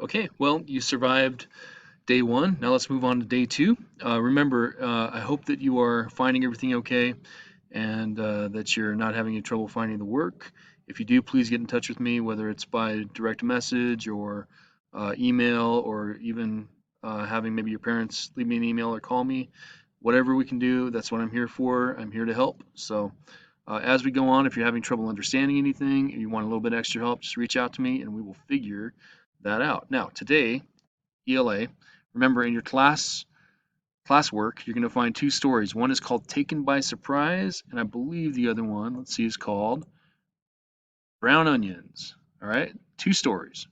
Okay, well, you survived day one. Now let's move on to day two. Remember, I hope that you are finding everything okay and that you're not having any trouble finding the work. If you do, please get in touch with me, whether it's by direct message or email or even having maybe your parents leave me an email or call me. Whatever we can do, that's what I'm here for. I'm here to help. So as we go on, if you're having trouble understanding anything, and you want a little bit extra help, just reach out to me and we will figure that out. Now, today, ELA, remember in your classwork, you're going to find two stories. One is called Taken by Surprise, and I believe the other one, let's see, is called Brown Onions. All right, two stories.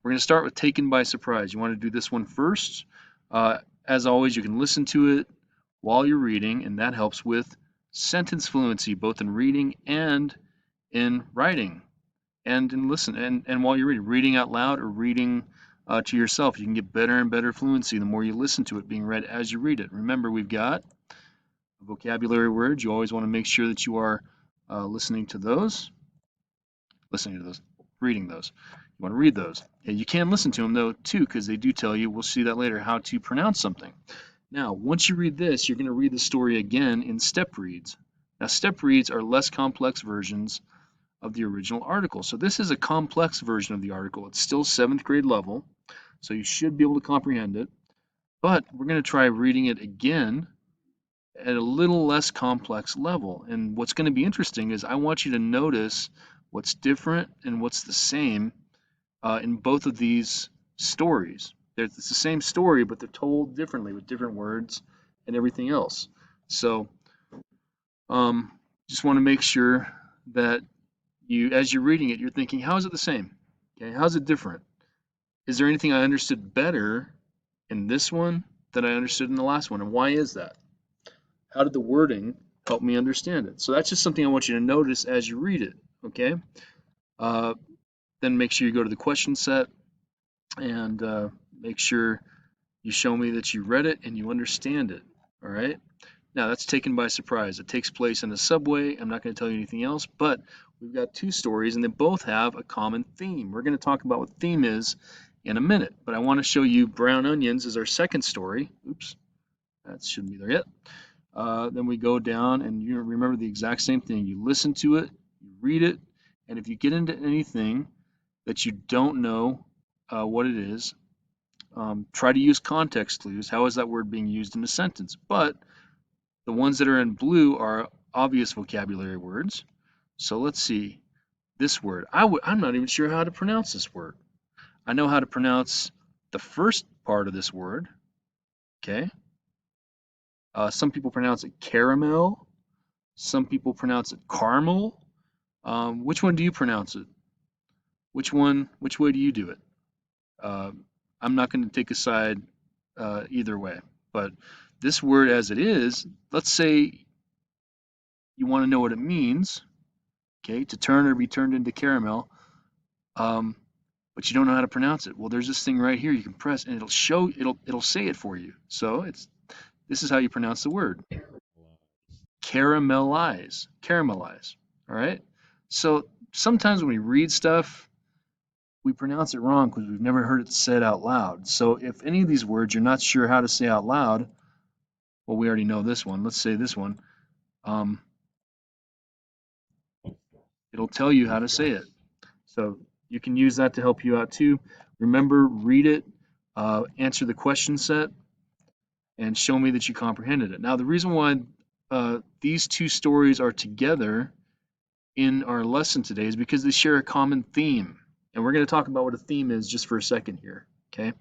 We're going to start with Taken by Surprise. You want to do this one first. As always, you can listen to it while you're reading, and that helps with sentence fluency, both in reading and in writing, and in listen, and while you're reading out loud or reading to yourself. You can get better and better fluency the more you listen to it being read as you read it. Remember, we've got vocabulary words. You always want to make sure that you are listening to those, reading those. You want to read those. Yeah, you can listen to them though too, because they do tell you, we'll see that later, how to pronounce something. Now, once you read this, you're going to read the story again in step reads. Now, step reads are less complex versions of the original article. So this is a complex version of the article. It's still 7th grade level, so you should be able to comprehend it. But we're going to try reading it again at a little less complex level. And what's going to be interesting is I want you to notice what's different and what's the same in both of these stories. It's the same story, but they're told differently with different words and everything else. So um, just want to make sure that as you're reading it, you're thinking, how is it the same? Okay, how's it different? Is there anything I understood better in this one than I understood in the last one? And why is that? How did the wording help me understand it? So that's just something I want you to notice as you read it, okay? Uh, then make sure you go to the question set and make sure you show me that you read it and you understand it, all right? Now, that's Taken by Surprise. It takes place in a subway. I'm not going to tell you anything else, but we've got two stories, and they both have a common theme. We're going to talk about what the theme is in a minute, but I want to show you Brown Onions as our second story. Oops, that shouldn't be there yet. Then we go down, and you remember the exact same thing. You listen to it, you read it, and if you get into anything that you don't know what it is, try to use context clues. How is that word being used in a sentence? But the ones that are in blue are obvious vocabulary words. So let's see this word. I'm not even sure how to pronounce this word. I know how to pronounce the first part of this word. Okay. Some people pronounce it caramel. Some people pronounce it caramel. Which one do you pronounce it? Which way do you do it? Uh, I'm not going to take a side either way. But this word as it is, let's say you want to know what it means, okay, to turn or be turned into caramel, um, but you don't know how to pronounce it. Well, there's this thing right here you can press, and it'll say it for you. So this is how you pronounce the word: caramelize, caramelize. All right. So sometimes when we read stuff, we pronounce it wrong because we've never heard it said out loud. So if any of these words you're not sure how to say out loud, well, we already know this one. Let's say this one. Um, it'll tell you how to say it. So you can use that to help you out too. Remember, read it, answer the question set, and show me that you comprehended it. Now, the reason why these two stories are together in our lesson today is because they share a common theme. And we're going to talk about what a theme is just for a second here, okay?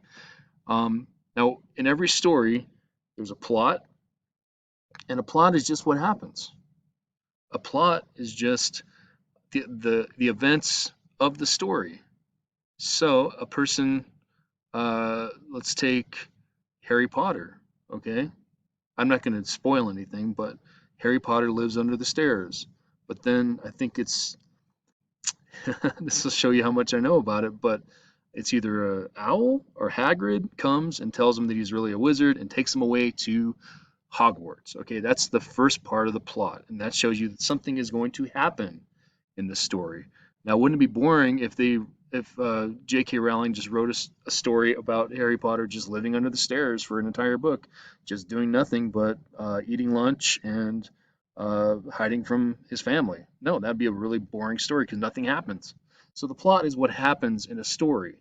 Now, in every story, there's a plot, and a plot is just what happens. A plot is just the events of the story. So a person, let's take Harry Potter, okay? I'm not going to spoil anything, but Harry Potter lives under the stairs. But then I think it's, this will show you how much I know about it, but it's either a owl or Hagrid comes and tells him that he's really a wizard and takes him away to Hogwarts. Okay, that's the first part of the plot, and that shows you that something is going to happen in the story. Now, wouldn't it be boring if if J.K. Rowling just wrote a story about Harry Potter just living under the stairs for an entire book, just doing nothing but eating lunch and hiding from his family. No, that'd be a really boring story because nothing happens. So the plot is what happens in a story.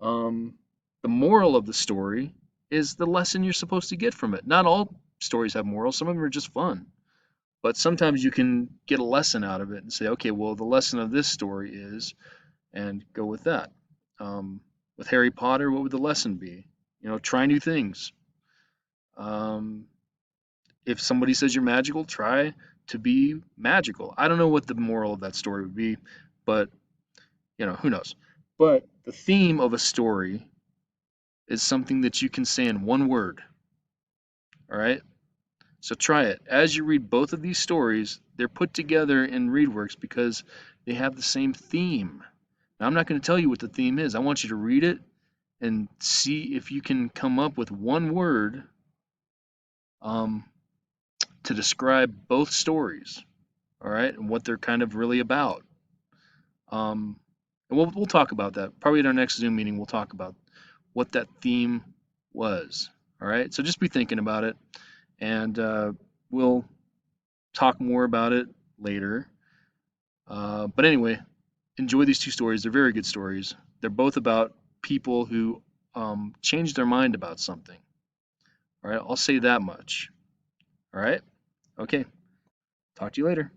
Um, the moral of the story is the lesson you're supposed to get from it. Not all stories have morals, some of them are just fun. But sometimes you can get a lesson out of it and say, okay, well, the lesson of this story is, and go with that. Um, with Harry Potter, what would the lesson be? Try new things. Um, if somebody says you're magical, try to be magical. I don't know what the moral of that story would be, but who knows? But the theme of a story is something that you can say in one word. All right. So try it. As you read both of these stories, they're put together in ReadWorks because they have the same theme. Now, I'm not going to tell you what the theme is. I want you to read it and see if you can come up with one word um, to describe both stories. All right, and what they're kind of really about. Um, and we'll talk about that. Probably at our next Zoom meeting, we'll talk about what that theme was. All right, so just be thinking about it, and we'll talk more about it later. But anyway, enjoy these two stories. They're very good stories. They're both about people who changed their mind about something. All right, I'll say that much. All right, okay. Talk to you later.